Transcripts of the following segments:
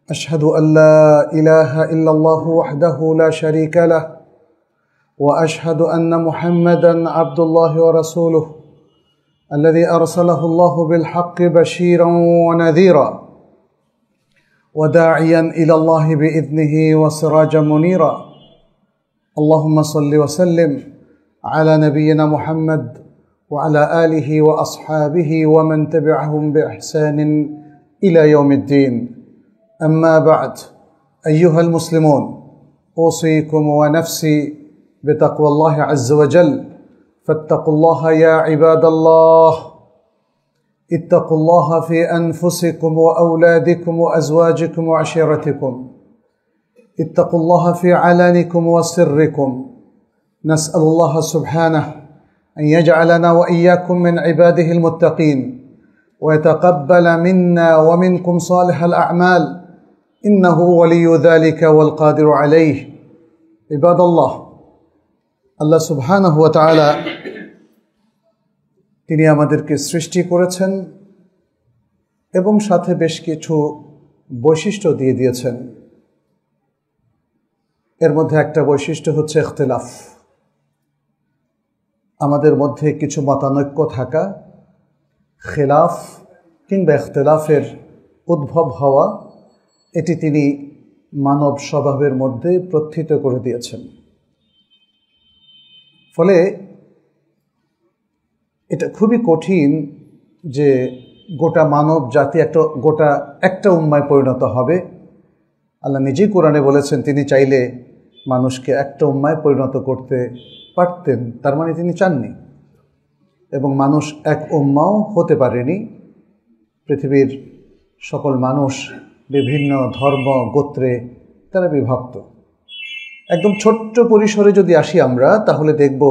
أشهد أن لا إله إلا الله وحده لا شريك له وأشهد أن محمدًا عبد الله ورسوله الذي أرسله الله بالحق بشيرًا ونذيرًا وداعيًا إلى الله بإذنه وسراجًا منيرًا. اللهم صل وسلم على نبينا محمد وعلى آله وأصحابه ومن تبعهم بإحسان إلى يوم الدين. أما بعد، أيها المسلمون، أوصيكم ونفسي بتقوى الله عز وجل، فاتقوا الله يا عباد الله. اتقوا الله في أنفسكم وأولادكم وأزواجكم وعشيرتكم. اتقوا الله في علانكم وسركم. نسأل الله سبحانه أن يجعلنا وإياكم من عباده المتقين ويتقبل منا ومنكم صالح الأعمال، إنه ولي ذلك والقادر عليه. عباد الله, আল্লাহ সুবহানাহু ওয়া তাআলা তিনি আমাদেরকে সৃষ্টি করেছেন এবং সাথে বেশ কিছু বৈশিষ্ট্য দিয়ে দিয়েছেন। এর মধ্যে একটা বৈশিষ্ট্য হচ্ছে ইখতিলাফ। আমাদের মধ্যে কিছু মতানৈক্য থাকা, খিলাফ কিংবা ইখতিলাফের উদ্ভব হওয়া, এটি তিনি মানব স্বভাবের মধ্যে প্রথিত করে দিয়েছেন। ফলে এটা খুবই কঠিন যে গোটা মানব জাতি একটা উম্মায় পরিণত হবে। আল্লাহ নিজেই কোরআনে বলেছেন তিনি চাইলে মানুষকে একটা উম্মায় পরিণত করতে পারতেন, তার মানে তিনি চাননি। এবং মানুষ এক উম্মাও হতে পারেনি। পৃথিবীর সকল মানুষ বিভিন্ন ধর্ম গোত্রে তারা বিভক্ত। একদম ছোট্ট পরিসরে যদি আসি আমরা, তাহলে দেখব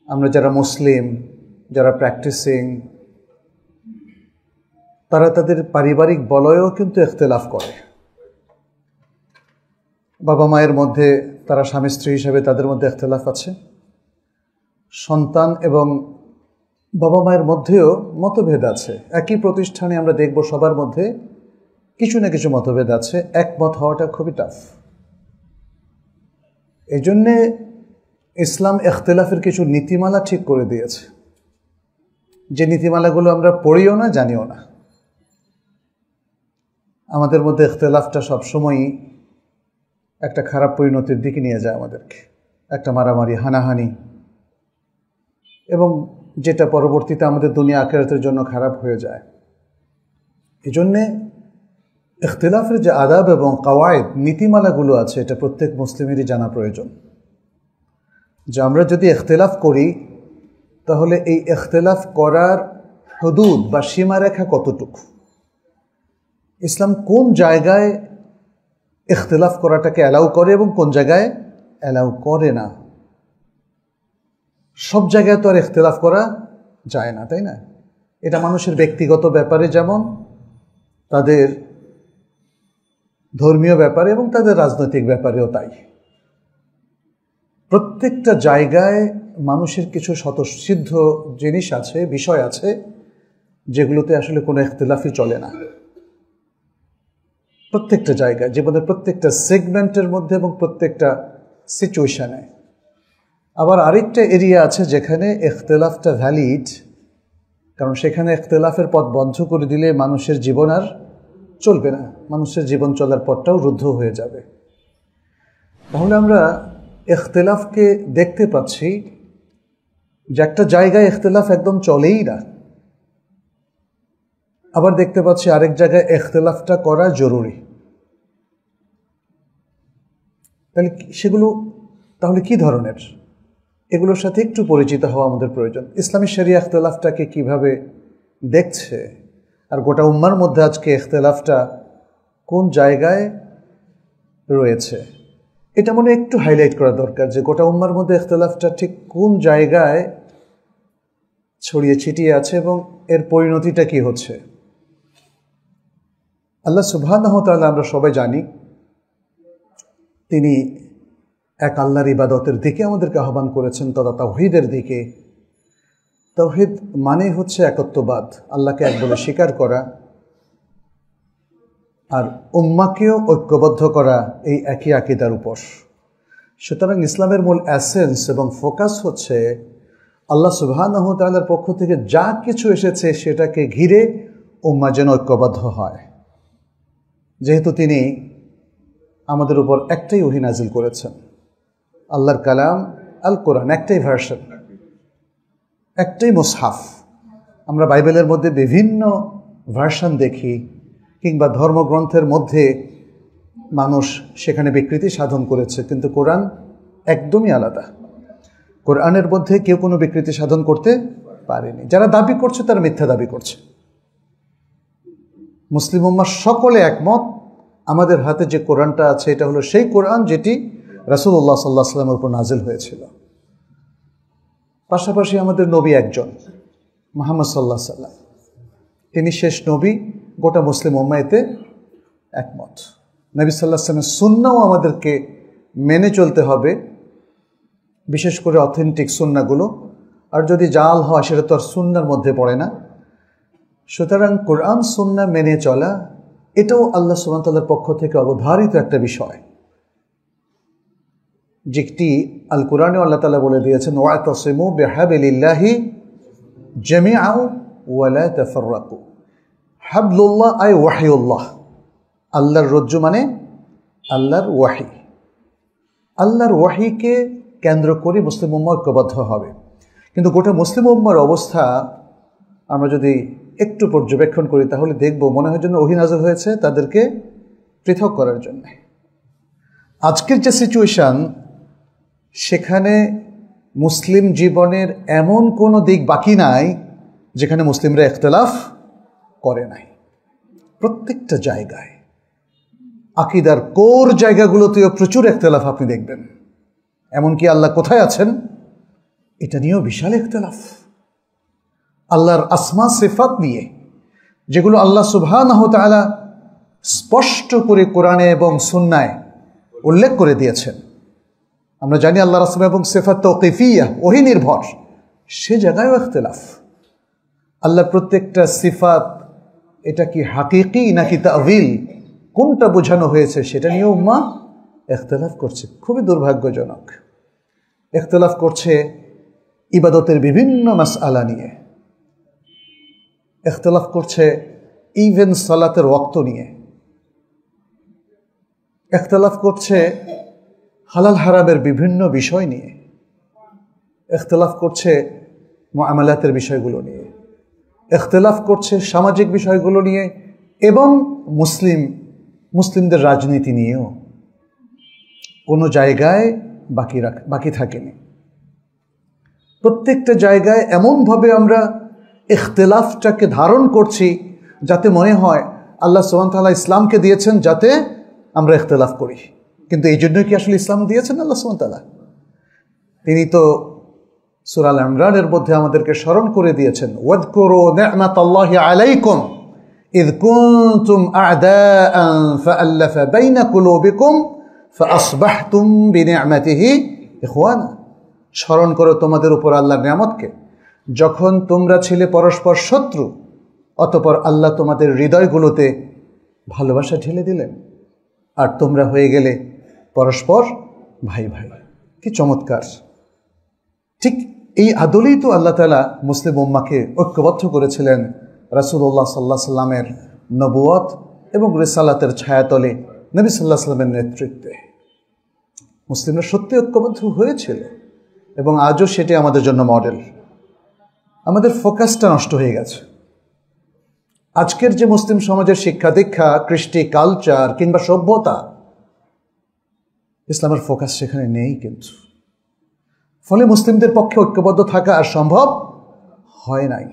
আমরা যারা মুসলিম, যারা প্র্যাকটিসিং, তারা তাদের পারিবারিক বলয়েও কিন্তু ইখতিলাফ করে। বাবা মায়ের মধ্যে তারা স্বামী স্ত্রী হিসেবে তাদের মধ্যে ইখতিলাফ আছে। সন্তান এবং বাবা মায়ের মধ্যেও মতভেদ আছে। একই প্রতিষ্ঠানে আমরা দেখব সবার মধ্যে কিছু না কিছু মতভেদ আছে। একমত হওয়াটা খুবই টাফ। এই জন্যে ইসলাম ইখতিলাফের কিছু নীতিমালা ঠিক করে দিয়েছে, যে নীতিমালাগুলো আমরা পড়িও না, জানিও না। আমাদের মধ্যে ইখতিলাফটা সবসময়ই একটা খারাপ পরিণতির দিকে নিয়ে যায় আমাদেরকে, একটা মারামারি, হানাহানি, এবং যেটা পরবর্তীতে আমাদের দুনিয়া আখিরাতের জন্য খারাপ হয়ে যায়। এই জন্যে ইখতিলাফের যে আদাব এবং কাওয়ায়েদ, নীতিমালাগুলো আছে, এটা প্রত্যেক মুসলিমেরই জানা প্রয়োজন। যে আমরা যদি ইখতিলাফ করি, তাহলে এই ইখতিলাফ করার হুদুদ বা সীমারেখা কতটুকু, ইসলাম কোন জায়গায় ইখতিলাফ করাটাকে অ্যালাউ করে এবং কোন জায়গায় অ্যালাউ করে না। সব জায়গায় তো আর ইখতিলাফ করা যায় না, তাই না? এটা মানুষের ব্যক্তিগত ব্যাপারে যেমন, তাদের ধর্মীয় ব্যাপারে এবং তাদের রাজনৈতিক ব্যাপারেও তাই। প্রত্যেকটা জায়গায় মানুষের কিছু স্বতঃসিদ্ধ জিনিস আছে, বিষয় আছে, যেগুলোতে আসলে কোনো ইখতিলাফই চলে না। প্রত্যেকটা জায়গায়, জীবনের প্রত্যেকটা সেগমেন্টের মধ্যে এবং প্রত্যেকটা সিচুয়েশনে। আবার আরেকটা এরিয়া আছে যেখানে ইখতিলাফটা ভ্যালিড, কারণ সেখানে ইখতিলাফের পথ বন্ধ করে দিলে মানুষের জীবন আর চলবে না, মানুষের জীবন চলার পথটাও রুদ্ধ হয়ে যাবে। তাহলে আমরা ইখতিলাফকে দেখতে পাচ্ছি যে একটা জায়গায় ইখতিলাফ একদম চলেই না, আবার দেখতে পাচ্ছি আরেক জায়গায় ইখতিলাফটা করা জরুরি। তাহলে সেগুলো তাহলে কি ধরনের, এগুলোর সাথে একটু পরিচিত হওয়া আমাদের প্রয়োজন। ইসলামী শরিয়া ইখতিলাফটাকে কিভাবে দেখছে, আর গোটা উম্মার মধ্যে আজকে ইখতিলাফটা কোন জায়গায় রয়েছে, এটা মনে একটু হাইলাইট করা দরকার, যে গোটা উম্মার মধ্যে ইখতিলাফটা ঠিক কোন জায়গায় ছড়িয়ে ছিটিয়ে আছে এবং এর পরিণতিটা কি হচ্ছে। আল্লাহ সুবহানাহু ওয়া তাআলা, আমরা সবাই জানি, তিনি এক আল্লাহর ইবাদতের দিকে আমাদেরকে আহ্বান করেছেন, তথা তাওহীদের দিকে। তাওহীদ মানে হচ্ছে একত্ববাদ, আল্লাহকে এক বলে স্বীকার করা। আর উম্মাকেও ঐক্যবদ্ধ করা এই একই আকীদার উপর। সুতরাং ইসলামের মূল এসেন্স এবং ফোকাস হচ্ছে আল্লাহ সুবহানাহু ওয়া তাআলার পক্ষ থেকে যা কিছু এসেছে সেটাকে ঘিরে উম্মাহ যেন ঐক্যবদ্ধ হয়। যেহেতু তিনি আমাদের উপর একটাই ওহী নাজিল করেছেন, আল্লাহর কালাম আল কোরআন, একটাই ভার্সন, একটাই মুসহাফ। আমরা বাইবেলের মধ্যে বিভিন্ন ভার্সন দেখি, কিংবা ধর্মগ্রন্থের মধ্যে মানুষ সেখানে বিকৃতি সাধন করেছে, কিন্তু কোরআন একদমই আলাদা। কোরআনের মধ্যে কেউ কোনো বিকৃতি সাধন করতে পারেনি। যারা দাবি করছে তারা মিথ্যা দাবি করছে। মুসলিম উম্মাহ সকলে একমত, আমাদের হাতে যে কোরআনটা আছে এটা হলো সেই কোরআন যেটি রাসূলুল্লাহ সাল্লাল্লাহু আলাইহি ওয়াসাল্লামের উপর নাজিল হয়েছিল। পাশাপাশি আমাদের নবী একজন, মুহাম্মদ সাল্লাল্লাহু আলাইহি ওয়াসাল্লাম, তিনি শেষ নবী। গোটা মুসলিম উম্মাহ এতে একমত। নবী সাল্লাল্লাহু আলাইহি ওয়াসাল্লামের সুন্নাহও আমাদেরকে মেনে চলতে হবে, বিশেষ করে অথেন্টিক সুন্নাহগুলো। আর যদি জাল হয় সেটা তো আর সুন্নাহর মধ্যে পড়ে না। সুতরাং কোরআন সুন্নাহ মেনে চলা এটাও আল্লাহ সুবহানাহু ওয়া তাআলার পক্ষ থেকে অবধারিত একটা বিষয়, যেটি আল কোরআনে আল্লাহ তাআলা বলে দিয়েছেন, ওয়াতাসিমু বিহাবলিল্লাহি জামিআন ওয়া লা তাফাররাকু। হাবলুল্লাহ আই ওয়াহিউল্লাহ, আল্লাহর রজ্জু মানে আল্লাহর ওয়াহি। আল্লাহর ওয়াহিকে কেন্দ্র করে মুসলিম উম্মাহ ঐক্যবদ্ধ হবে। কিন্তু গোটা মুসলিম উম্মাহর অবস্থা আমরা যদি একটু পর্যবেক্ষণ করি তাহলে দেখব মনে হয় যেন ওহী নাযিল হয়েছে তাদেরকে পৃথক করার জন্য। আজকের যে সিচুয়েশন, সেখানে মুসলিম জীবনের এমন কোনো দিক বাকি নাই যেখানে মুসলিমরা ইখতিলাফ করে নাই। প্রত্যেকটা জায়গায়, আকীদার কোর জায়গাগুলোতেও প্রচুর ইখতিলাফ আপনি দেখবেন। এমনকি আল্লাহ কোথায় আছেন এটা নিয়েও বিশাল ইখতিলাফ। আল্লাহর আসমা সিফাত নিয়ে, যেগুলো আল্লাহ সুবহানাহু ওয়া তাআলা স্পষ্ট করে কোরআনে এবং সুন্নায় উল্লেখ করে দিয়েছেন। আমরা জানি আল্লাহর আসমা এবং সিফাত তাওকিফিয়া, ওহী নির্ভর, সে জায়গায়ও ইখতিলাফ। আল্লাহর প্রত্যেকটা সিফাত এটা কি হাকিকি নাকি তা'ওয়িল, কোনটা বোঝানো হয়েছে সেটা নিয়ে উম্মাহ ইখতিলাফ করছে। খুবই দুর্ভাগ্যজনক। ইখতিলাফ করছে ইবাদতের বিভিন্ন মাসআলা নিয়ে, ইখতিলাফ করছে ইভেন সালাতের ওয়াক্ত নিয়ে, ইখতিলাফ করছে হালাল হারামের বিভিন্ন বিষয় নিয়ে, ইখতিলাফ করছে মুআমালাতের বিষয়গুলো নিয়ে, ইখতিলাফ করছে সামাজিক বিষয়গুলো নিয়ে, এবং মুসলিমদের রাজনীতি নিয়েও কোনো জায়গায় বাকি থাকেনি। প্রত্যেকটা জায়গায় এমনভাবে আমরা ইখতিলাফটাকে ধারণ করছি যাতে মনে হয় আল্লাহ সুবহানাহু ওয়া তাআলা ইসলামকে দিয়েছেন যাতে আমরা ইখতিলাফ করি। কিন্তু এই জন্যই কি আসলে ইসলাম দিয়েছেন আল্লাহ সুবহানাহু ওয়া তাআলা? তিনি তো সূরা আল ইমরানের মধ্যে আমাদেরকে স্মরণ করে দিয়েছেন, ওয়াযকুরু নি'মাতাল্লাহি আলাইকুম ইয কুনতুম আ'দাআন ফাআল্লাফা বাইনা কুলুবিকুম ফাআসবাহতুম বিনি'মাতিহি ইখওয়ানা। স্মরণ করো তোমাদের উপর আল্লাহর নিয়ামতকে, যখন তোমরা ছিলে পরস্পর শত্রু, অতঃপর আল্লাহ তোমাদের হৃদয়গুলোতে ভালোবাসা ঢেলে দিলেন আর তোমরা হয়ে গেলে পরস্পর ভাই ভাই। কি চমৎকার! ঠিক এই আদলেই তো আল্লাহ তাআলা মুসলিম উম্মাহকে ঐক্যবদ্ধ করেছিলেন রাসূলুল্লাহ সাল্লাল্লাহু আলাইহি সাল্লামের নবুয়ত এবং রিসালাতের ছায়াতলে নবী সাল্লাল্লাহু আলাইহি সাল্লামের নেতৃত্বে। মুসলিমরা সত্যি ঐক্যবদ্ধ হয়েছিল এবং আজও সেটি আমাদের জন্য মডেল। আমাদের ফোকাসটা নষ্ট হয়ে গেছে। আজকের যে মুসলিম সমাজের শিক্ষা দীক্ষা, কৃষ্টি, কালচার কিংবা সভ্যতা, ইসলামের ফোকাস সেখানে নেই। কিন্তু ফলে মুসলিমদের পক্ষে ঐক্যবদ্ধ থাকা আর সম্ভব হয় নাই।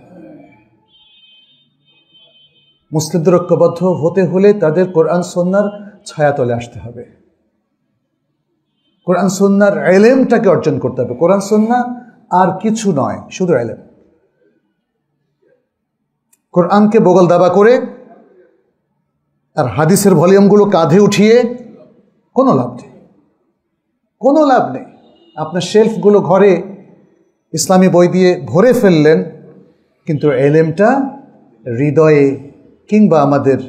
মুসলিমদের ঐক্যবদ্ধ হতে হলে তাদের কোরআন সুন্নাহর ছায়াতলে আসতে হবে, কোরআন সুন্নাহর ইলমটাকে অর্জন করতে হবে। কোরআন সুন্নাহ আর কিছু নয়, শুধু ইলম। কোরআনকে বগল দাবা করে আর হাদিসের ভলিউমগুলো কাঁধে উঠিয়ে কোনো লাভ নেই, কোনো লাভ নেই। আপনার শেলফগুলো ঘরে ইসলামী বই দিয়ে ভরে ফেললেন, কিন্তু ইলমটা হৃদয়ে কিংবা আমাদের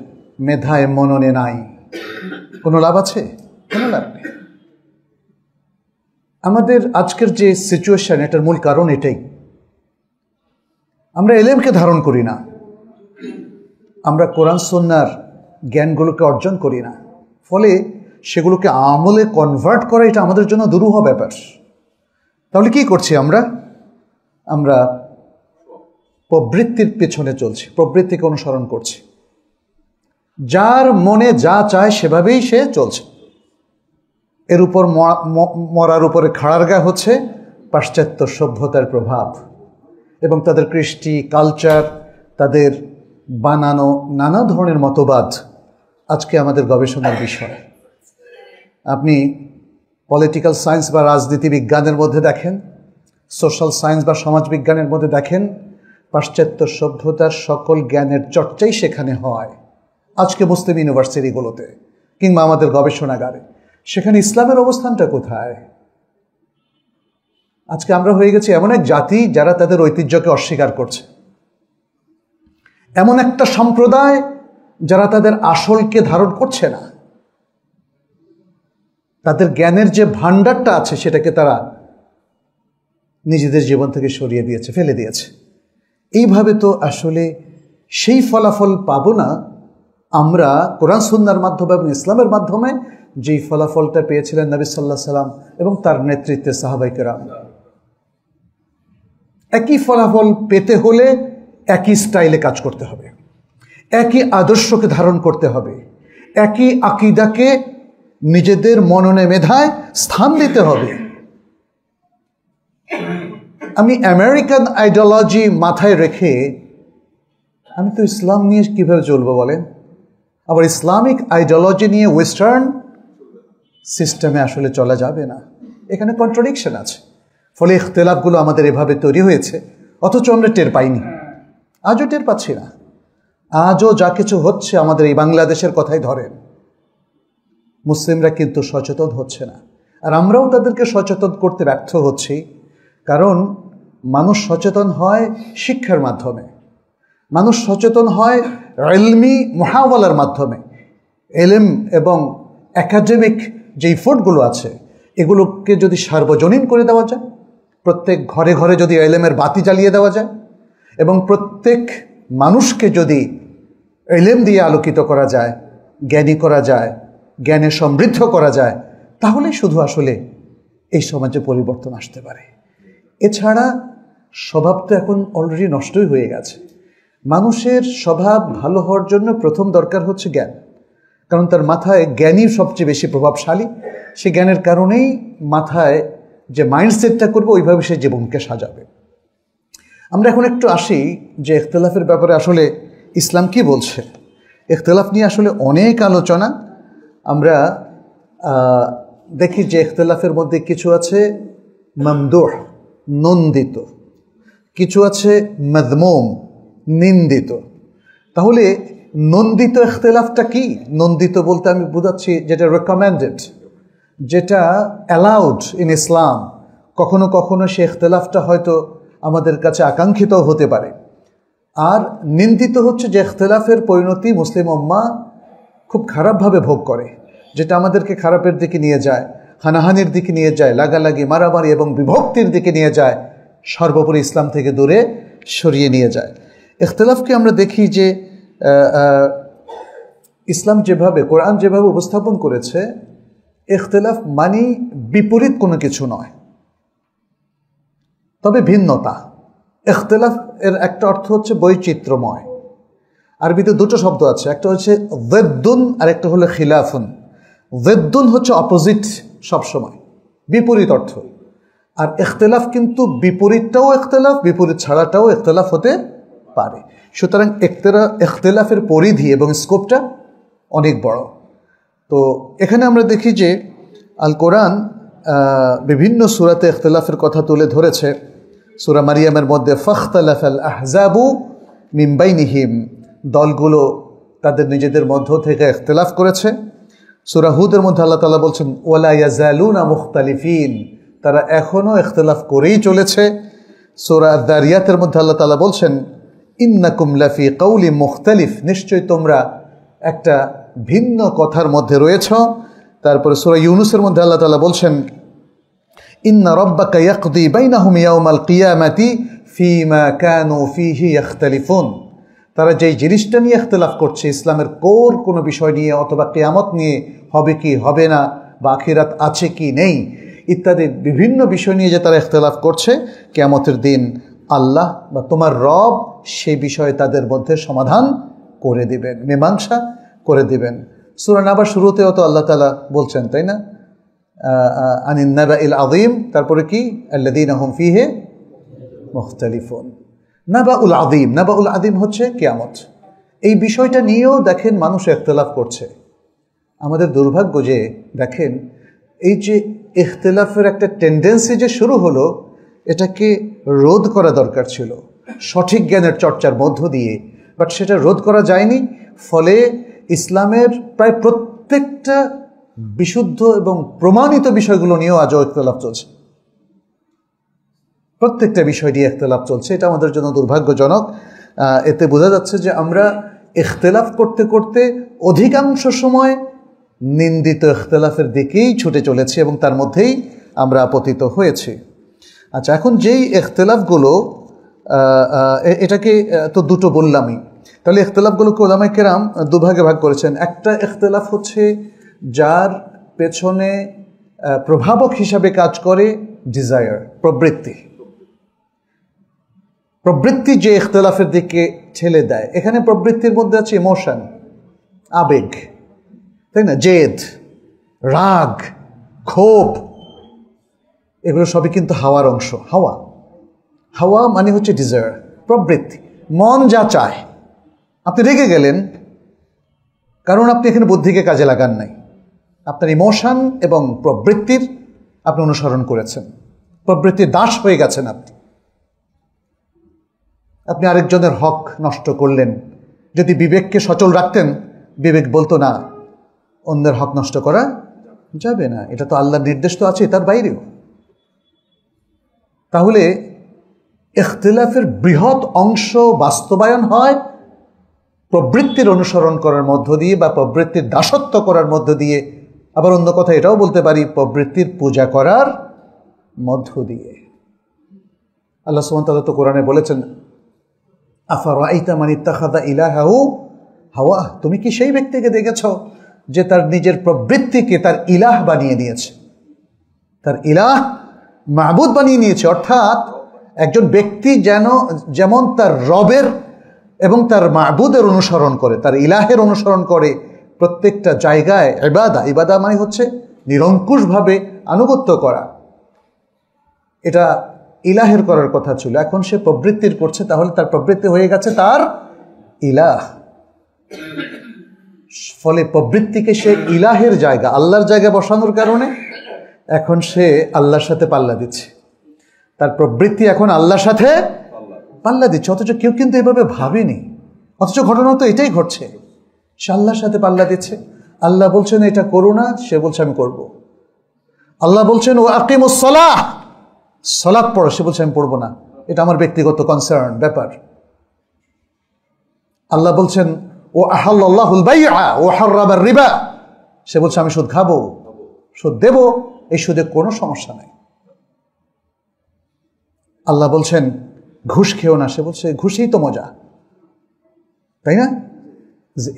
মেধায় মননে নাই, কোনো লাভ আছে? কোনো লাভ নেই। আমাদের আজকের যে সিচুয়েশন, এটার মূল কারণ এটাই, আমরা এলেমকে ধারণ করি না, আমরা কোরআন সুন্নাহর জ্ঞানগুলোকে অর্জন করি না, ফলে সেগুলোকে আমলে কনভার্ট করা এটা আমাদের জন্য দুরূহ ব্যাপার। তাহলে কি করছি আমরা? আমরা প্রবৃত্তির পেছনে চলছি, প্রবৃত্তিকে অনুসরণ করছি, যার মনে যা চায় সেভাবেই সে চলছে। এর উপর মরার উপরে খাড়ার গা হচ্ছে পাশ্চাত্য সভ্যতার প্রভাব এবং তাদের কৃষ্টি, কালচার, তাদের বানানো নানা ধরনের মতবাদ আজকে আমাদের গবেষণার বিষয়। আপনি পলিটিক্যাল সায়েন্স বা রাজনীতি বিজ্ঞানের মধ্যে দেখেন, সোশ্যাল সায়েন্স বা সমাজ বিজ্ঞানের মধ্যে দেখেন, পাশ্চাত্য সভ্যতার সকল জ্ঞানের চর্চাই সেখানে হয়। আজকে মুসলিম ইউনিভার্সিটিগুলোতে কিংবা আমাদের গবেষণাগারে, সেখানে ইসলামের অবস্থানটা কোথায়? আজকে আমরা হয়ে গেছি এমন এক জাতি যারা তাদের ঐতিহ্যকে অস্বীকার করছে, এমন একটা সম্প্রদায় যারা তাদের আসলকে ধারণ করছে না। তাদের জ্ঞানের যে ভাণ্ডারটা আছে সেটাকে তারা নিজেদের জীবন থেকে সরিয়ে দিয়েছে, ফেলে দিয়েছে। এইভাবে তো আসলে সেই ফলাফল পাবো না আমরা কোরআন সুন্নাহর মাধ্যমে এবং ইসলামের মাধ্যমে যেই ফলাফলটা পেয়েছিলেন নবী সাল্লাল্লাহু আলাইহি সাল্লাম এবং তার নেতৃত্বে সাহাবায়ে কেরাম। একই ফলাফল পেতে হলে একই স্টাইলে কাজ করতে হবে, একই আদর্শকে ধারণ করতে হবে, একই আকীদাকে নিজেদের মননে মেধায় স্থান দিতে হবে। আমি আমেরিকান আইডিওলজি মাথায় রেখে আমি তো ইসলাম নিয়ে কিভাবে চলবো বলেন? আবার ইসলামিক আইডিওলজি নিয়ে ওয়েস্টার্ন সিস্টেমে আসলে চলা যাবে না, এখানে কন্ট্রাডিকশন আছে। ফলে ইখতিলাফগুলো আমাদের এভাবে তৈরি হয়েছে, অথচ আমরা টের পাইনি, আজও টের পাচ্ছি না। আজও যা কিছু হচ্ছে আমাদের এই বাংলাদেশের কথাই ধরেন, মুসলিমরা কিন্তু সচেতন হচ্ছে না, আর আমরাও তাদেরকে সচেতন করতে ব্যর্থ হচ্ছি। কারণ মানুষ সচেতন হয় শিক্ষার মাধ্যমে, মানুষ সচেতন হয় ইলমি মুহাওয়ালার মাধ্যমে। এলেম এবং একাডেমিক যে ইফোর্টগুলো আছে এগুলোকে যদি সার্বজনীন করে দেওয়া যায়, প্রত্যেক ঘরে ঘরে যদি এলেমের বাতি জ্বালিয়ে দেওয়া যায় এবং প্রত্যেক মানুষকে যদি এলেম দিয়ে আলোকিত করা যায়, জ্ঞানী করা যায়, জ্ঞানে সমৃদ্ধ করা যায়, তাহলে শুধু আসলে এই সমাজে পরিবর্তন আসতে পারে। এছাড়া স্বভাব তো এখন অলরেডি নষ্টই হয়ে গেছে। মানুষের স্বভাব ভালো হওয়ার জন্য প্রথম দরকার হচ্ছে জ্ঞান, কারণ তার মাথায় জ্ঞানই সবচেয়ে বেশি প্রভাবশালী। সে জ্ঞানের কারণেই মাথায় যে মাইন্ডসেটটা করবে ওইভাবে সে জীবনকে সাজাবে। আমরা এখন একটু আসি যে ইখতিলাফের ব্যাপারে আসলে ইসলাম কি বলছে। ইখতিলাফ নিয়ে আসলে অনেক আলোচনা। আমরা দেখি যে ইখতিলাফের মধ্যে কিছু আছে মামদুহ, নন্দিত, কিছু আছে মাযমুম, নিন্দিত। তাহলে নন্দিত ইখতিলাফটা কি? নন্দিত বলতে আমি বোঝাচ্ছি যেটা রেকমেন্ডেড, যেটা অ্যালাউড ইন ইসলাম। কখনো কখনো সে ইখতিলাফটা হয়তো আমাদের কাছে আকাঙ্ক্ষিত হতে পারে। আর নিন্দিত হচ্ছে যে ইখতিলাফের পরিণতি মুসলিম উম্মাহ খুব খারাপভাবে ভোগ করে, যেটা আমাদেরকে খারাপের দিকে নিয়ে যায়, হানাহানির দিকে নিয়ে যায়, লাগালাগি, মারামারি এবং বিভক্তির দিকে নিয়ে যায়, সর্বোপরি ইসলাম থেকে দূরে সরিয়ে নিয়ে যায়। ইখতিলাফকে আমরা দেখি যে ইসলাম যেভাবে, কোরআন যেভাবে উপস্থাপন করেছে, ইখতিলাফ মানে বিপরীত কোনো কিছু নয়, তবে ভিন্নতা। ইখতিলাফ এর একটা অর্থ হচ্ছে বৈচিত্র্যময়। আরবিতে দুটো শব্দ আছে, একটা হচ্ছে যিদ্দুন আর একটা হলো খিলাফুন। যিদ্দুন হচ্ছে অপোজিট, সবসময় বিপরীত অর্থ। আর ইখতিলাফ কিন্তু বিপরীতটাও ইখতিলাফ, বিপরীত ছাড়াটাও ইখতিলাফ হতে পারে। সুতরাং ইখতিলাফের পরিধি এবং স্কোপটা অনেক বড়। তো এখানে আমরা দেখি যে আল কোরআন বিভিন্ন সূরাতে ইখতিলাফের কথা তুলে ধরেছে। সূরা মারিয়ামের মধ্যে ফাখতালাফাল আহজাবু মিন বাইনিহিম, দলগুলো তাদের নিজেদের মধ্য থেকে ইখতিলাফ করেছে। সূরা হুদের মধ্যে আল্লাহ তাআলা বলছেন ওয়ালা ইয়াজালুনা মুখতালিফিন, তারা এখনও ইখতিলাফ করেই চলেছে। সূরা আদ-দারিয়াতের মধ্যে আল্লাহ তাআলা বলছেন ইন্নাকুম লাফি কাউলিন মুখতালিফ, নিশ্চয়ই তোমরা একটা ভিন্ন কথার মধ্যে রয়েছ। তারপরে সূরা ইউনূসের মধ্যে আল্লাহ তাআলা বলছেন, ইন্না রাব্বাকা ইয়াকদি বাইনাহুম ইয়াওমাল কিয়ামাতি ফীমা কানু ফীহি ইখতালিফুন। তারা যেই জিনিসটা নিয়ে ইখতিলাফ করছে, ইসলামের কোর কোনো বিষয় নিয়ে অথবা কিয়ামত নিয়ে, হবে কি হবে না, বা আখিরাত আছে কি নেই ইত্যাদি বিভিন্ন বিষয় নিয়ে যে তারা ইখতিলাফ করছে, কিয়ামতের দিন আল্লাহ বা তোমার রব সেই বিষয়ে তাদের মধ্যে সমাধান করে দিবেন, মীমাংসা করে দিবেন। সূরা নাবা শুরুতেও তো আল্লাহ তাআলা বলছেন, তাই না, আনিন নাবাইল আযীম, তারপরে কি, আল্লাযীনা হুম ফীহি মুখতালিফুন। নাবাউল আযীম, নাবাউল আযীম হচ্ছে কিয়ামত। এই বিষয়টা নিয়েও দেখেন মানুষ ইখতিলাফ করছে। আমাদের দুর্ভাগ্য যে দেখেন এই যে ইখতিলাফের একটা টেন্ডেন্সি যে শুরু হলো, এটাকে রোধ করা দরকার ছিল সঠিক জ্ঞানের চর্চার মধ্য দিয়ে, বাট সেটা রোধ করা যায়নি। ফলে ইসলামের প্রায় প্রত্যেকটা বিশুদ্ধ এবং প্রমাণিত বিষয়গুলো নিয়েও আজও ইখতিলাফ চলছে। প্রত্যেকটা বিষয় নিয়ে ইখতিলাফ চলছে। এটা আমাদের জন্য দুর্ভাগ্যজনক। এতে বোঝা যাচ্ছে যে আমরা ইখতিলাফ করতে করতে অধিকাংশ সময় নিন্দিত ইখতিলাফের দিকেই ছুটে চলেছি এবং তার মধ্যেই আমরা পতিত হয়েছি। আচ্ছা, এখন যেই ইখতিলাফগুলো, এটাকে তো দুটো বললামই, তাহলে ইখতিলাফগুলোকে উলামায়ে কেরাম দুভাগে ভাগ করেছেন। একটা ইখতিলাফ হচ্ছে যার পেছনে প্রভাবক হিসাবে কাজ করে ডিজায়ার, প্রবৃত্তি। প্রবৃত্তি যে ইখতিলাফের দিকে ঠেলে দেয়, এখানে প্রবৃত্তির মধ্যে আছে ইমোশন, আবেগ, তাই না, জেদ, রাগ, ক্ষোভ, এগুলো সবই কিন্তু হাওয়ার অংশ। হাওয়া, হাওয়া মানে হচ্ছে ডিজায়ার, প্রবৃত্তি, মন যা চায়। আপনি রেগে গেলেন কারণ আপনি এখানে বুদ্ধিকে কাজে লাগান নাই, আপনার ইমোশন এবং প্রবৃত্তির আপনি অনুসরণ করেছেন, প্রবৃত্তির দাস হয়ে গেছেন আপনি। আপনি আরেকজনের হক নষ্ট করলেন। যদি বিবেককে সচল রাখতেন, বিবেক বলতো না, অন্যের হক নষ্ট করা যাবে না, এটা তো আল্লাহর নির্দেশ তো আছে, তার বাইরেও। তাহলে ইখতিলাফের বৃহৎ অংশ বাস্তবায়ন হয় প্রবৃত্তির অনুসরণ করার মধ্য দিয়ে বা প্রবৃত্তির দাসত্ব করার মধ্য দিয়ে। আবার অন্য কথা এটাও বলতে পারি, প্রবৃত্তির পূজা করার মধ্য দিয়ে। আল্লাহ সুবহানাহু ওয়া তাআলা তো কোরআনে বলেছেন, আফারাআইতা মান ইত্তাখাযা ইলাহাহু হাওয়া, তুমি কি সেই ব্যক্তিকে দেখেছ যে তার নিজের প্রবৃত্তিকে তার ইলাহ বানিয়ে নিয়েছে, তার ইলাহ মাবুদ বানিয়ে নিয়েছে। অর্থাৎ একজন ব্যক্তি যেমন তার রবের এবং তার মাবুদের অনুসরণ করে, তার ইলাহের অনুসরণ করে প্রত্যেকটা জায়গায়। ইবাদা মানে হচ্ছে নিরঙ্কুশভাবে আনুগত্য করা, এটা ইলাহের করার কথা ছিল, এখন সে প্রবৃত্তির করছে, তাহলে তার প্রবৃত্তি হয়ে গেছে তার ইলাহ। ফলে প্রবৃত্তিকে সে ইলাহের জায়গা, আল্লাহর জায়গায় বসানোর কারণে এখন সে আল্লাহর সাথে পাল্লা দিচ্ছে, তার প্রবৃত্তি এখন আল্লাহর সাথে পাল্লা দিচ্ছে। অথচ কেউ কিন্তু এভাবে ভাবেনি, অথচ ঘটনা তো এটাই ঘটছে, সে আল্লাহর সাথে পাল্লা দিচ্ছে। আল্লাহ বলছেন এটা করো না, সে বলছে আমি করব। আল্লাহ বলছেন ও আকিমুস সালাহ, সালাত পড়ো, সে বলছে আমি পড়বো না, এটা আমার ব্যক্তিগত কনসার্ন, ব্যাপার। আল্লাহ বলছেন ও আহাল্লাহুল বাইআ ও হাররামার রিবা, সে বলছে আমি সুদ খাবো, সুদ দেব, এই সুদে কোনো সমস্যা নাই। আল্লাহ বলছেন ঘুষ খেও না, সে বলছে ঘুষই তো মজা, তাই না?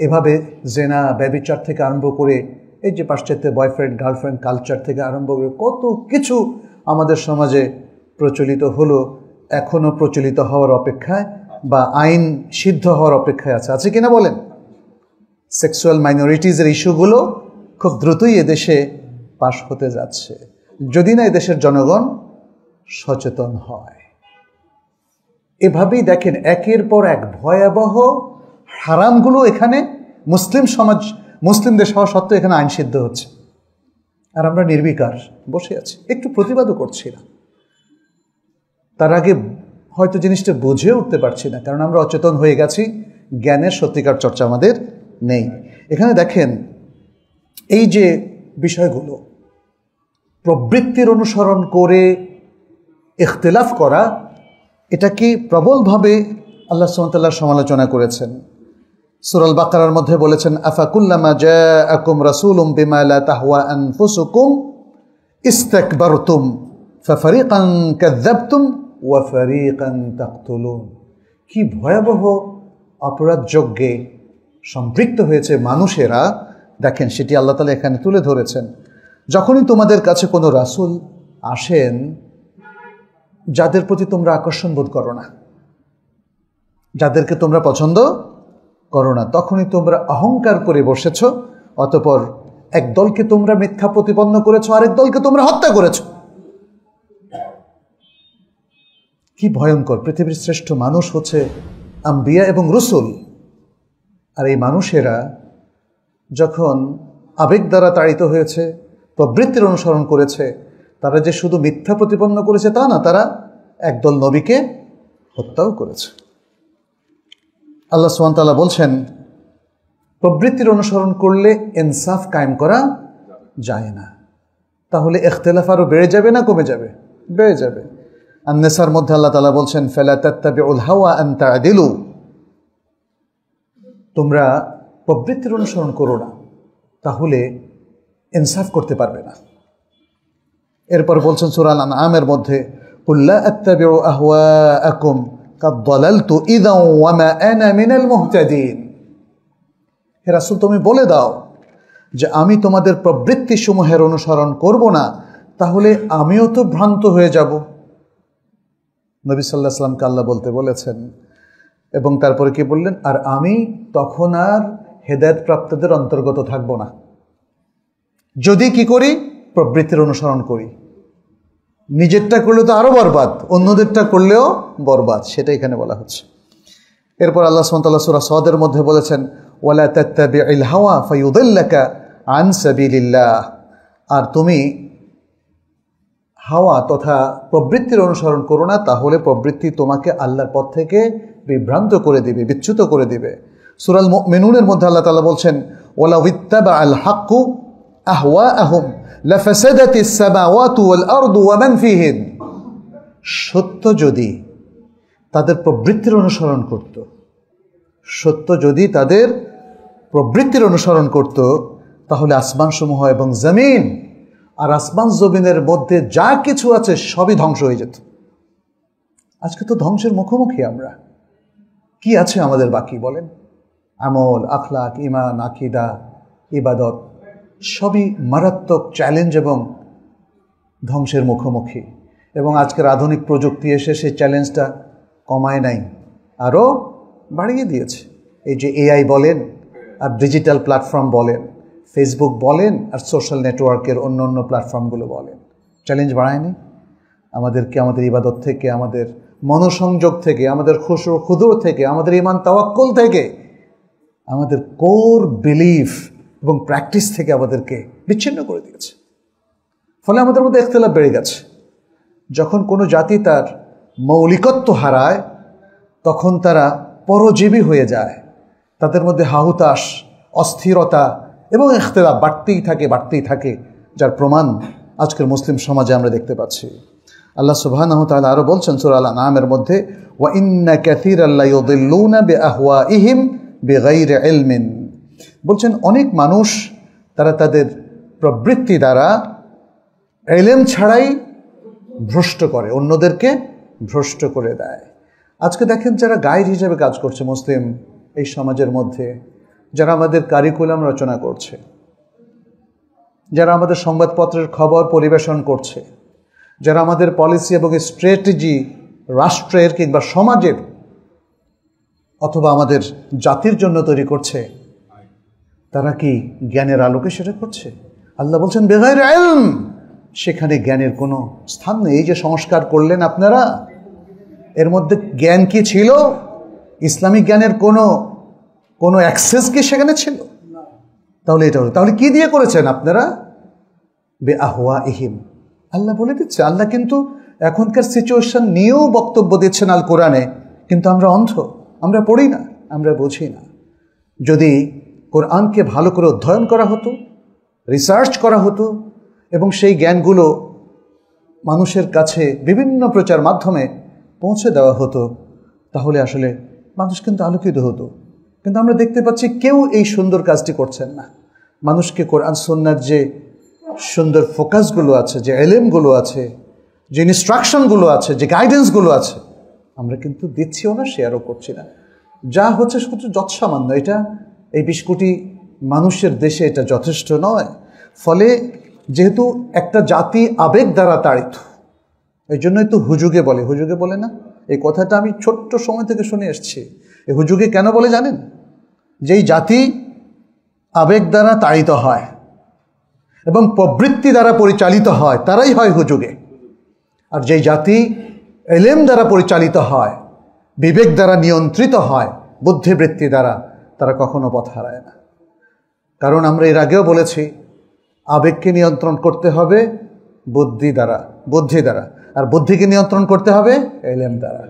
এভাবে জেনা, ব্যভিচার থেকে আরম্ভ করে এই যে পাশ্চাত্যের বয়ফ্রেন্ড গার্লফ্রেন্ড কালচার থেকে আরম্ভ করে কত কিছু আমাদের সমাজে প্রচলিত হলো, এখনো প্রচলিত হওয়ার অপেক্ষায় বা আইন সিদ্ধ হওয়ার অপেক্ষায় আছে কিনা বলেন? সেক্সুয়াল মাইনরিটিজের ইস্যুগুলো খুব দ্রুতই এদেশে পাশ হতে যাচ্ছে, যদি না এদেশের জনগণ সচেতন হয়। এভাবেই দেখেন একের পর এক ভয়াবহ হারামগুলো এখানে মুসলিম সমাজ, মুসলিম দেশ হওয়া সত্ত্বেও এখানে আইন সিদ্ধ হচ্ছে, আর আমরা নির্বিকার বসে আছি, একটু প্রতিবাদও করছি না। তার আগে হয়তো জিনিসটা বুঝে উঠতে পারছি না, কারণ আমরা অচেতন হয়ে গেছি, জ্ঞানের সত্যিকার চর্চা আমাদের নেই। এখানে দেখেন এই যে বিষয়গুলো, প্রবৃত্তির অনুসরণ করে ইখতিলাফ করা, এটা কি প্রবলভাবে আল্লাহ সুবহানাহু ওয়া তাআলা সমালোচনা করেছেন। সূরা আল বাকারার মধ্যে বলেছেন, আফাকুল্লামা জাআকুম রাসূলুম বিমা লা তাহওয়া আনফুসুকুম ইস্তাকবারতুম ফাফারিকান কাযযাবতুম ওয়া ফারিকান তাকতুলুন। কি ভয়াবহ অপরাধ যজ্ঞে সম্পৃক্ত হয়েছে মানুষেরা, দেখেন সেটি আল্লাহ তাআলা এখানে তুলে ধরেছেন। যখনই তোমাদের কাছে কোনো রাসূল আসেন যাদের প্রতি তোমরা আকর্ষণ বোধ করো না, যাদেরকে তোমরা পছন্দ করো না, তখনই তোমরা অহংকার করে বসেছ, অতঃপর এক দলকে তোমরা মিথ্যা প্রতিপন্ন করেছ, আরেক দলকে তোমরা হত্যা করেছ। কি ভয়ঙ্কর! পৃথিবীর শ্রেষ্ঠ মানুষ হচ্ছে আম্বিয়া এবং রসুল, আর এই মানুষেরা যখন আবেগ দ্বারা তাড়িত হয়েছে, প্রবৃত্তির অনুসরণ করেছে, তারা যে শুধু মিথ্যা প্রতিপন্ন করেছে তা না, তারা একদল নবীকে হত্যাও করেছে। আল্লাহ সুবহানাহু ওয়া তাআলা বলছেন, প্রবৃত্তির অনুসরণ করলে ইনসাফ কায়েম করা যায় না, তাহলে ইখতিলাফ আরও বেড়ে যাবে না কমে যাবে? বেড়ে যাবে। আন-নিসার মধ্যে আল্লাহ তাআলা বলছেন, ফালা তাত্তাবিউল হাওয়া আন তা'দিলু, তোমরা প্রবৃত্তির অনুসরণ করো না, তাহলে ইনসাফ করতে পারবে না। এরপর বলছেন সূরা আল-আনআমের মধ্যে, কুল লা আত্তাবিউ আহওয়াআকুম কাদ দালালতু ইযা ওয়া মা আনা মিনাল মুহতাদিন। হে রাসূল, তুমি বলে দাও যে আমি তোমাদের প্রবৃত্তিসমূহের অনুসরণ করব না, তাহলে আমিও তো ভ্রান্ত হয়ে যাব। নবী সাল্লাল্লাহু আলাইহি ওয়াসাল্লামকে আল্লাহ বলতে বলেছেন, এবং তারপরে কি বললেন, আর আমি তখন আর হেদায়েত প্রাপ্তদের অন্তর্গত থাকব না যদি কি করি, প্রবৃত্তির অনুসরণ করি। নিজেরটা করলে তো আরো বরবাদ, অন্যদেরটা করলেও বরবাদ, সেটা এখানে বলা হচ্ছে। এরপর আল্লাহ সুবহানাহু ওয়া তাআলা সূরা সাদের মধ্যে বলেছেন, ওয়ালা তাত্তাবি'ল হাওয়া ফায়ুদিল্লাকা আন সাবিলিল্লাহ, আর তুমি হাওয়া তথা প্রবৃত্তির অনুসরণ করো না, তাহলে প্রবৃত্তি তোমাকে আল্লাহর পথ থেকে বিভ্রান্ত করে দিবে, বিচ্যুত করে দিবে। সূরা আল মুমিনুনের মধ্যে আল্লাহ তাআলা বলছেন, ওয়ালা ইত্তাবা'আল হাক্কু আহওয়াআহুম লাফাসাদাতিস সামাওয়াতু ওয়াল আরদু ওয়া মান ফিহিন। সত্য যদি তাদের প্রবৃত্তির অনুসরণ করত, সত্য যদি তাদের প্রবৃত্তির অনুসরণ করত, তাহলে আসমানসমূহ এবং জমিন আর আসমান জমিনের মধ্যে যা কিছু আছে সবই ধ্বংস হয়ে যেত। আজকে তো ধ্বংসের মুখোমুখি আমরা। কি আছে আমাদের বাকি বলেন? আমল, আখলাক, ঈমান, আকীদা, ইবাদত সবই মারাত্মক চ্যালেঞ্জ এবং ধ্বংসের মুখোমুখি। এবং আজকের আধুনিক প্রযুক্তি এসে সেই চ্যালেঞ্জটা কমায় নাই, আরও বাড়িয়ে দিয়েছে। এই যে এআই বলেন আর ডিজিটাল প্ল্যাটফর্ম বলেন, ফেসবুক বলেন আর সোশ্যাল নেটওয়ার্কের অন্য অন্য প্ল্যাটফর্মগুলো বলেন, চ্যালেঞ্জ বাড়ায়নি আমাদেরকে? আমাদের ইবাদত থেকে, আমাদের মনোসংযোগ থেকে, আমাদের খুশু খুদুর থেকে, আমাদের ঈমান তাওয়াক্কুল থেকে, আমাদের কোর বিলিফ এবং প্র্যাকটিস থেকে আমাদেরকে বিচ্ছিন্ন করে দিয়েছে। ফলে আমাদের মধ্যে ইখতিলাফ বেড়ে গেছে। যখন কোনো জাতি তার মৌলিকত্ব হারায়, তখন তারা পরজীবী হয়ে যায়, তাদের মধ্যে হাহুতাশ, অস্থিরতা এবং ইখতিলাফ বাড়তেই থাকে, যার প্রমাণ আজকের মুসলিম সমাজে আমরা দেখতে পাচ্ছি। আল্লাহ সুবহানাহু ওয়া তাআলা আরও বলছেন সূরা আল-আনআমের মধ্যে, ওয়া ইন্না কাসীরাল লা ইউদিল্লুনা বিআহওয়াইহিম বিগাইরি ইলমিন। বলছেন অনেক মানুষ তারা তাদের প্রবৃত্তি দ্বারা ইলম ছাড়াই ভ্রষ্ট করে, অন্যদেরকে ভ্রষ্ট করে দেয়। আজকে দেখেন যারা গাইড হিসেবে কাজ করছে মুসলিম এই সমাজের মধ্যে, যারা আমাদের কারিকুলাম রচনা করছে, যারা আমাদের সংবাদপত্রের খবর পরিবেশন করছে, যারা আমাদের পলিসি এবং স্ট্র্যাটেজি রাষ্ট্রের কিংবা সমাজের অথবা আমাদের জাতির জন্য তৈরি করছে, তারা কি জ্ঞানের আলোকে সেটা করছে? আল্লাহ বলছেন বেগাইর ইলম, সেখানে জ্ঞানের কোনো স্থান নেই। এই যে সংস্কার করলেন আপনারা, এর মধ্যে জ্ঞান কি ছিল? ইসলামিক জ্ঞানের কোনো অ্যাক্সেস কি সেখানে ছিল? তাহলে এটা হলো, তাহলে কি দিয়ে করেছেন আপনারা? বিআহওয়াইহিম। আল্লাহ বলে দিচ্ছে। আল্লাহ কিন্তু এখনকার সিচুয়েশন নিয়েও বক্তব্য দিচ্ছেন আল কোরআনে, কিন্তু আমরা অন্ধ, আমরা পড়ি না, আমরা বুঝি না। যদি কোরআনকে ভালো করে অধ্যয়ন করা হতো, রিসার্চ করা হতো এবং সেই জ্ঞানগুলো মানুষের কাছে বিভিন্ন প্রচার মাধ্যমে পৌঁছে দেওয়া হতো, তাহলে আসলে মানুষ কিন্তু আলোকিত হতো। কিন্তু আমরা দেখতে পাচ্ছি কেউ এই সুন্দর কাজটি করছেন না। মানুষকে কোরআন সুন্নাহর যে সুন্দর ফোকাসগুলো আছে, যে এলেমগুলো আছে, যে ইনস্ট্রাকশনগুলো আছে, যে গাইডেন্সগুলো আছে, আমরা কিন্তু দিচ্ছিও না, শেয়ারও করছি না। যা হচ্ছে শুধু যৎসামান্য। এটা এই 20 কোটি মানুষের দেশে এটা যথেষ্ট নয়। ফলে যেহেতু একটা জাতি আবেগ দ্বারা তাড়িত, এই জন্যই তো হুজুগে বলে। হুজুগে বলে না, এই কথাটা আমি ছোট্ট সময় থেকে শুনে এসেছি। এই হুজুগে কেন বলে জানেন? যেই জাতি আবেগ দ্বারা তাড়িত হয় এবং প্রবৃত্তি দ্বারা পরিচালিত হয় তারাই হয় হুজুগে। আর যেই জাতি এলেম দ্বারা পরিচালিত হয়, বিবেক দ্বারা নিয়ন্ত্রিত হয়, বুদ্ধিবৃত্তি দ্বারা, তারা কখনো পথ হারায় না। কারণ আমরা এর আগেও বলেছি, আবেগকে নিয়ন্ত্রণ করতে হবে বুদ্ধি দ্বারা, আর বুদ্ধিকে নিয়ন্ত্রণ করতে হবে এলেম দ্বারা।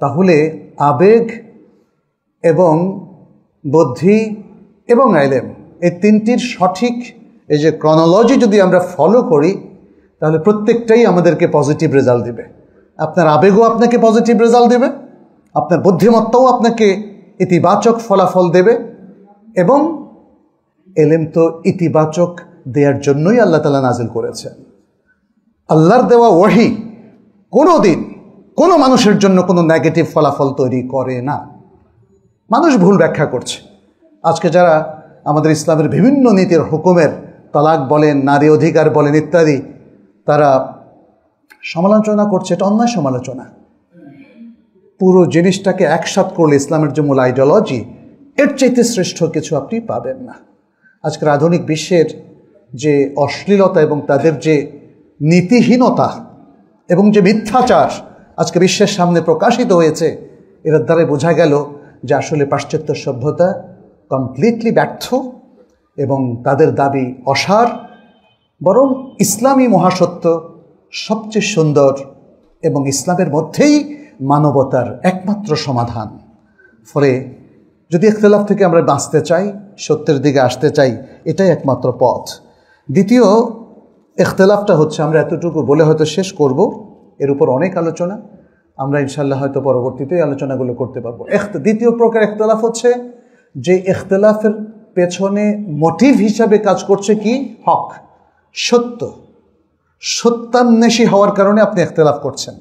তাহলে আবেগ এবং বুদ্ধি এবং এলেম, এই তিনটির সঠিক এই যে ক্রনোলজি যদি আমরা ফলো করি, তাহলে প্রত্যেকটাই আমাদেরকে পজিটিভ রেজাল্ট দিবে। আপনার আবেগও আপনাকে পজিটিভ রেজাল্ট দেবে, আপনার বুদ্ধিমত্তাও আপনাকে ইতিবাচক ফলাফল দেবে, এবং এলেম তো ইতিবাচক দেওয়ার জন্যই আল্লাহ তাআলা নাজিল করেছেন। আল্লাহর দেওয়া ওয়াহি কোনো দিন কোনো মানুষের জন্য কোনো নেগেটিভ ফলাফল তৈরি করে না। মানুষ ভুল ব্যাখ্যা করছে। আজকে যারা আমাদের ইসলামের বিভিন্ন নীতির হুকুমের, তালাক বলেন, নারী অধিকার বলেন ইত্যাদি, তারা সমালোচনা করছে, এটা অন্যায় সমালোচনা। পুরো জিনিসটাকে একসাথ করলে ইসলামের যে মূল আইডিওলজি, এর চাইতে শ্রেষ্ঠ কিছু আপনি পাবেন না। আজকের আধুনিক বিশ্বের যে অশ্লীলতা এবং তাদের যে নীতিহীনতা এবং যে মিথ্যাচার আজকে বিশ্বের সামনে প্রকাশিত হয়েছে, এর দ্বারাই বোঝা গেল যে আসলে পাশ্চাত্য সভ্যতা কমপ্লিটলি ব্যর্থ এবং তাদের দাবি অসার। বরং ইসলামী মহাসত্য সবচেয়ে সুন্দর এবং ইসলামের মধ্যেই মানবতার একমাত্র সমাধান। ফলে যদি ইখতিলাফ থেকে আমরা বাঁচতে চাই, সত্যের দিকে আসতে চাই, এটাই একমাত্র পথ। দ্বিতীয় ইখতিলাফটা হচ্ছে, আমরা এতটুকু বলে হয়তো শেষ করব, এর উপর অনেক আলোচনা, আমরা ইনশাল্লাহ হয়তো পরবর্তীতে আলোচনাগুলো করতে পারবো। দ্বিতীয় প্রকার ইখতিলাফ হচ্ছে যে ইখতিলাফের পেছনে মোটিভ হিসাবে কাজ করছে কি? হক, সত্য, সত্যান্বেষী হওয়ার কারণে আপনি ইখতিলাফ করছেন।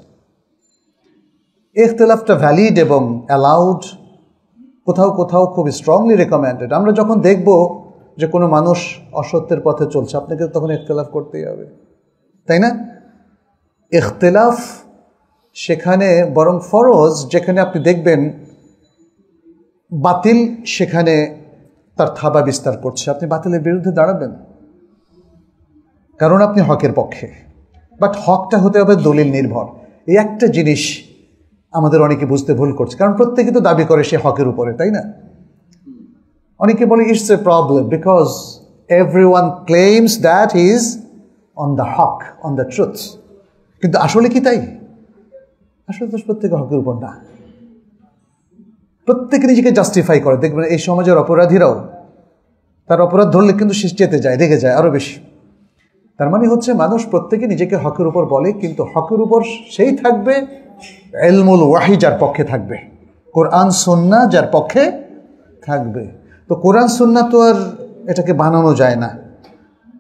ইখতিলাফটা ভ্যালিড এবং অ্যালাউড, কোথাও কোথাও খুব স্ট্রংলি রেকমেন্ডেড। আমরা যখন দেখব যে কোনো মানুষ অসত্যের পথে চলছে, আপনাকে তখন ইখতিলাফ করতেই হবে, তাই না? ইখতিলাফ সেখানে বরং ফরজ, যেখানে আপনি দেখবেন বাতিল সেখানে তার থাবা বিস্তার করছে, আপনি বাতিলের বিরুদ্ধে দাঁড়াবেন, কারণ আপনি হকের পক্ষে। বাট হকটা হতে হবে দলিল নির্ভর। এই একটা জিনিস আমাদের অনেকে বুঝতে ভুল করছে, কারণ প্রত্যেকে তো দাবি করে সে হকের উপরে, তাই না? অনেকে বলে it's a problem because everyone claims that he is on the হক, অন দ্য ট্রুথ। কিন্তু আসলে কি তাই? আসলে তো প্রত্যেকে হকের উপর না। প্রত্যেকে নিজেকে জাস্টিফাই করে। দেখবেন এই সমাজের অপরাধীরাও তার অপরাধ ধরলে কিন্তু সে চেতে যায়, রেগে যায় আরো বেশি। তার মানে হচ্ছে মানুষ প্রত্যেকে নিজেকে হকের উপর বলে, কিন্তু হকের উপর সেই থাকবে ইলমুল ওয়াহি যার পক্ষে থাকবে, কোরআন সুন্নাহ যার পক্ষে থাকবে। তো কোরআন সুন্নাহ তো আর এটাকে বানানো যায় না,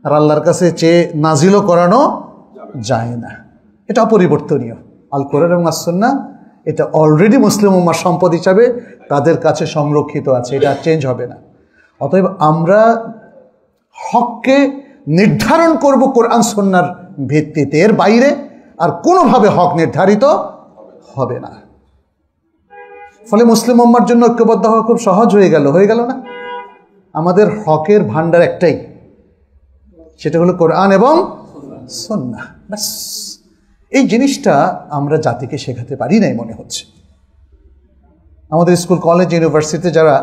আর আল্লাহর কাছে চেয়ে নাজিলও করানো যায় না, এটা অপরিবর্তনীয়। আল কোরআন এবং সুন্নাহ এটা অলরেডি মুসলিম উম্মার সম্পদ হিসাবে তাদের কাছে সংরক্ষিত আছে, এটা চেঞ্জ হবে না। অতএব আমরা হককে নির্ধারণ করব কোরআন সুন্নাহর ভিত্তিতে, এর বাইরে আর কোনোভাবে হক নির্ধারিত হবে না। ফলে মুসলিম উম্মার জন্য ঐক্যবদ্ধ হওয়া খুব সহজ হয়ে গেল না? আমাদের হকের ভান্ডার একটাই, সেটা হলো কোরআন এবং সুন্নাহ। ব্যাস, এই জিনিসটা আমরা জাতিকে শেখাতে পারি নাই মনে হচ্ছে। আমাদের স্কুল, কলেজ, ইউনিভার্সিটিতে যারা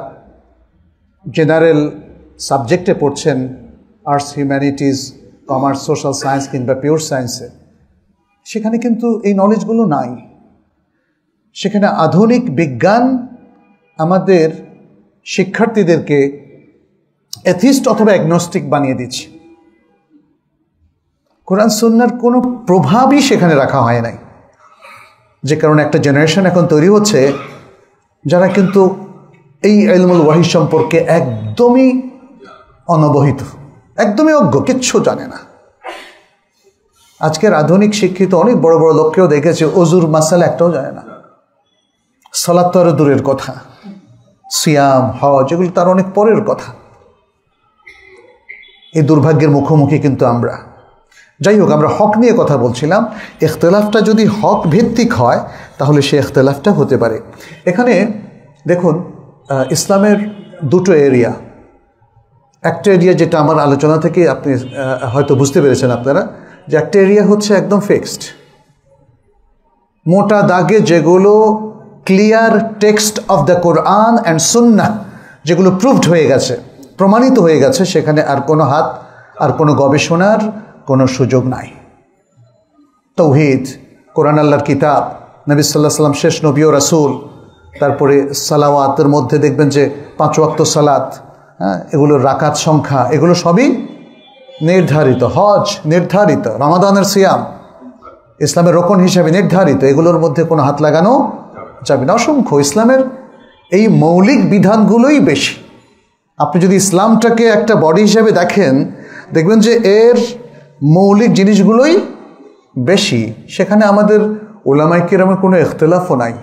জেনারেল সাবজেক্টে পড়ছেন, arts, humanities, commerce, social science কিংবা পিওর সায়েন্সে, সেখানে কিন্তু এই নলেজগুলো নাই। সেখানে আধুনিক বিজ্ঞান আমাদের শিক্ষার্থীদেরকে এথিস্ট অথবা অ্যাগনস্টিক বানিয়ে দিচ্ছে। কোরআন সুন্নাহর কোনো প্রভাবই সেখানে রাখা হয় নাই, যে কারণে একটা জেনারেশন এখন তৈরি হচ্ছে যারা কিন্তু এই ইলমুল ওয়াহি সম্পর্কে একদমই অনবহিত, একদমই অজ্ঞ, কিচ্ছু জানে না। আজকের আধুনিক শিক্ষিত অনেক বড় বড় লোককেও দেখেছে অজুর মাসালা একটাও জানে না, সালাত তো আরো দূরের কথা, সিয়াম হজ এগুলো তার অনেক পরের কথা। এই দুর্ভাগ্যের মুখোমুখি কিন্তু আমরা। যাই হোক, আমরা হক নিয়ে কথা বলছিলাম। ইখতিলাফটা যদি হক ভিত্তিক হয় তাহলে সে ইখতিলাফটা হতে পারে। এখানে দেখুন, ইসলামের দুটো এরিয়া। একটা এরিয়া যেটা আমার আলোচনা থেকে আপনি হয়তো বুঝতে পেরেছেন আপনারা, যে একটা এরিয়া হচ্ছে একদম ফিক্সড, মোটা দাগে যেগুলো clear text of the Quran and সুন্নাহ, যেগুলো প্রুভড হয়ে গেছে, প্রমাণিত হয়ে গেছে, সেখানে আর কোনো হাত, আর কোনো গবেষণার কোনো সুযোগ নাই। তাওহীদ, কোরআন আল্লাহর কিতাব, নবী সাল্লাল্লাহু আলাইহি সাল্লাম শেষ নবী ও রাসূল, তারপরে সালাওয়াতের মধ্যে দেখবেন যে 5 ওয়াক্ত সালাত, এগুলোর রাকাত সংখ্যা, এগুলো সবই নির্ধারিত। হজ নির্ধারিত, রমাদানের সিয়াম ইসলামের রোকন হিসাবে নির্ধারিত, এগুলোর মধ্যে কোনো হাত লাগানো যাবে না। অসংখ্য ইসলামের এই মৌলিক বিধানগুলোই বেশি। আপনি যদি ইসলামটাকে একটা বডি হিসাবে দেখেন, দেখবেন যে এর মৌলিক জিনিসগুলোই বেশি। সেখানে আমাদের উলামায়ে কিরামের কোনো ইখতিলাফও নাই।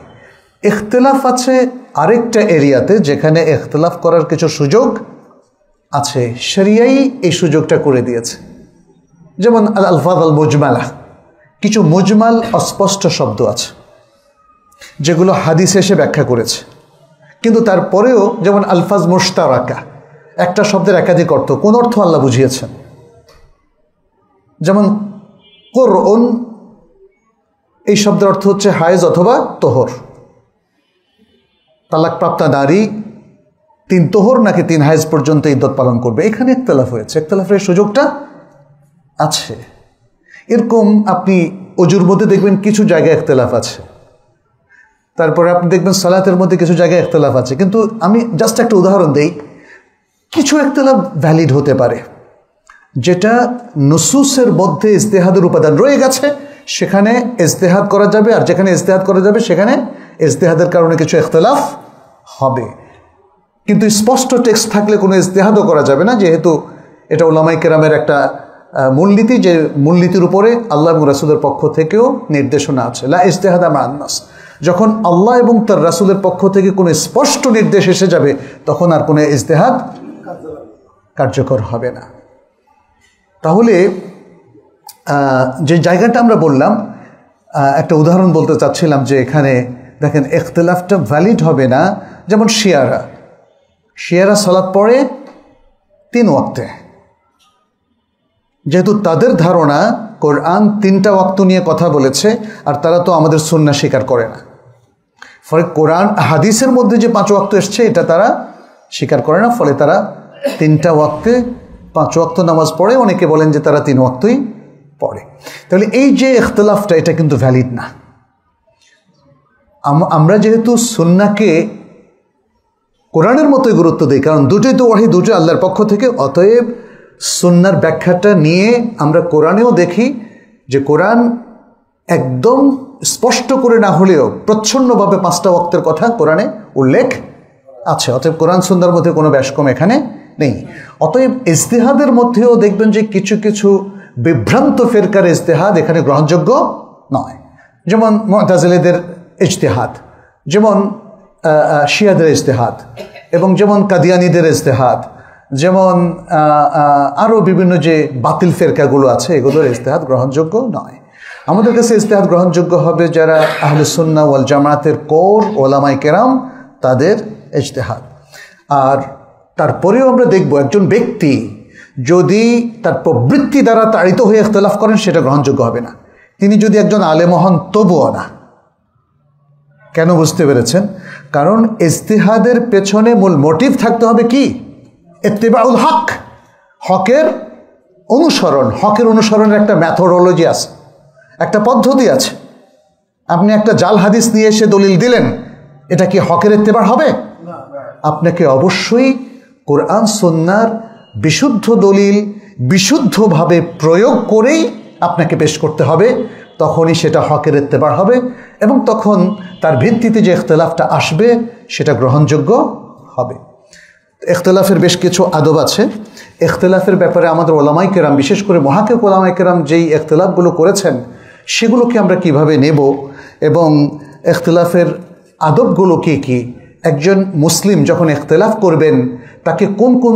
ইখতিলাফ আছে আরেকটা এরিয়াতে, যেখানে ইখতিলাফ করার কিছু সুযোগ আছে, শরিয়াই এই সুযোগটা করে দিয়েছে। যেমন আল আলফাজ আল মুজমালা, কিছু মুজমাল অস্পষ্ট শব্দ আছে যেগুলো হাদিস এসে ব্যাখ্যা করেছে, কিন্তু তারপরেও যেমন আলফাজ মুশতারাকা, একটা শব্দের একাধিক অর্থ, কোন অর্থ আল্লাহ বুঝিয়েছেন। যেমন কুরআন, এই শব্দের অর্থ হচ্ছে হায়েজ অথবা তোহর। তালাকপ্রাপ্তা নারী 3 তোহর নাকি 3 হায়েজ পর্যন্ত ইদ্দত পালন করবে, এখানে ইখতিলাফ হয়েছে, ইখতিলাফের সুযোগটা আছে। এরকম আপনি অজুর মধ্যে দেখবেন কিছু জায়গায় ইখতিলাফ আছে, তারপরে আপনি দেখবেন সালাতের মধ্যে কিছু জায়গায় ইখতিলাফ আছে। কিন্তু আমি জাস্ট একটা উদাহরণ দেই, কিছু ইখতিলাফ ভ্যালিড হতে পারে, যেটা নুসুসের মধ্যে ইজতিহাদের উপাদান রয়ে গেছে, সেখানে ইজতিহাদ করা যাবে, আর যেখানে ইজতিহাদ করা যাবে সেখানে ইজতিহাদের কারণে কিছু ইখতিলাফ হবে। কিন্তু স্পষ্ট টেক্সট থাকলে কোনো ইজতিহাদও করা যাবে না, যেহেতু এটা উলামায়ে কেরামের একটা মূলনীতি, যে মূলনীতির উপরে আল্লাহ এবং রাসূলের পক্ষ থেকেও নির্দেশনা আছে। লা ইজতিহাদা মা'আন নাস, যখন আল্লাহ এবং তার রাসূলের পক্ষ থেকে কোনো স্পষ্ট নির্দেশ এসে যাবে, তখন আর কোনো ইজতিহাদ কার্যকর হবে না। তাহলে যে জায়গাটা আমরা বললাম, একটা উদাহরণ বলতে চাচ্ছিলাম, যে এখানে দেখেন ইখতিলাফটা ভ্যালিড হবে না। যেমন শিয়ারা সালাত পড়ে 3 ওয়াক্তে, যেহেতু তাদের ধারণা কোরআন 3টা ওয়াক্ত নিয়ে কথা বলেছে, আর তারা তো আমাদের সুন্নাহ স্বীকার করে না, ফলে কোরআন হাদিসের মধ্যে যে 5 ওয়াক্ত এসছে এটা তারা স্বীকার করে না, ফলে তারা 3টা ওয়াক্তে 5 ওয়াক্ত নামাজ পড়ে। অনেকে বলেন যে তারা 3 ওয়াক্তই পড়ে। তাহলে এই যে ইখতিলাফটা, এটা কিন্তু ভ্যালিড না। আমরা যেহেতু সুন্নাহকে কোরআনের মতোই গুরুত্ব দিই, কারণ দুটোই তো ওয়াহি, দুটো আল্লাহর পক্ষ থেকে, অতএব সুন্নাহর ব্যাখ্যাটা নিয়ে আমরা কোরআনেও দেখি যে কোরআন একদম স্পষ্ট করে না হলেও প্রচ্ছন্নভাবে 5টা ওয়াক্তের কথা কোরআনে উল্লেখ আছে। অতএব কোরআন সুন্নাহর মধ্যে কোনো ব্যাসকম এখানে নেই। অতএব ইজতিহাদের মধ্যেও দেখবেন যে কিছু কিছু বিভ্রান্ত ফেরকার ইজতিহাদ এখানে গ্রহণযোগ্য নয়। যেমন মুতাজিলাদের ইজতিহাদ, যেমন শিয়াদের ইজতিহাদ, এবং যেমন কাদিয়ানীদের ইজতিহাদ, যেমন আরও বিভিন্ন যে বাতিল ফেরকাগুলো আছে, এগুলোর ইজতিহাদ গ্রহণযোগ্য নয়। আমাদের কাছে ইজতিহাদ গ্রহণযোগ্য হবে যারা আহলে সুন্নাহ ওয়াল জামাতের কোর ওলামায়ে কেরাম, তাদের ইজতিহাদ। আর তারপরেও আমরা দেখব একজন ব্যক্তি যদি তার প্রবৃত্তি দ্বারা তাড়িত হয়ে ইখতিলাফ করেন, সেটা গ্রহণযোগ্য হবে না। তিনি যদি একজন আলেম হন তবুও না। কেন, বুঝতে পেরেছেন? কারণ ইজতিহাদের পেছনে মূল মোটিভ থাকতে হবে কি? ইত্তিবাউল হক, হকের অনুসরণ। হকের অনুসরণের একটা মেথোডোলজি আছে, একটা পদ্ধতি আছে। আপনি একটা জাল হাদিস নিয়ে এসে দলিল দিলেন, এটা কি হকের ইত্তিবা হবে? আপনাকে অবশ্যই কোরআন সুন্নাহর বিশুদ্ধ দলিল বিশুদ্ধভাবে প্রয়োগ করেই আপনাকে পেশ করতে হবে, তখনই সেটা হকের ইত্তিবা হবে, এবং তখন তার ভিত্তিতে যে ইখতিলাফটা আসবে সেটা গ্রহণযোগ্য হবে। ইখতিলাফের বেশ কিছু আদব আছে। ইখতিলাফের ব্যাপারে আমাদের ওলামায়ে কেরাম, বিশেষ করে মুহাক্কিক ওলামায়ে কেরাম যেই ইখতিলাফগুলো করেছেন সেগুলোকে আমরা কিভাবে নেব এবং ইখতিলাফের আদবগুলো কী কী, একজন মুসলিম যখন ইখতিলাফ করবেন তাকে কোন কোন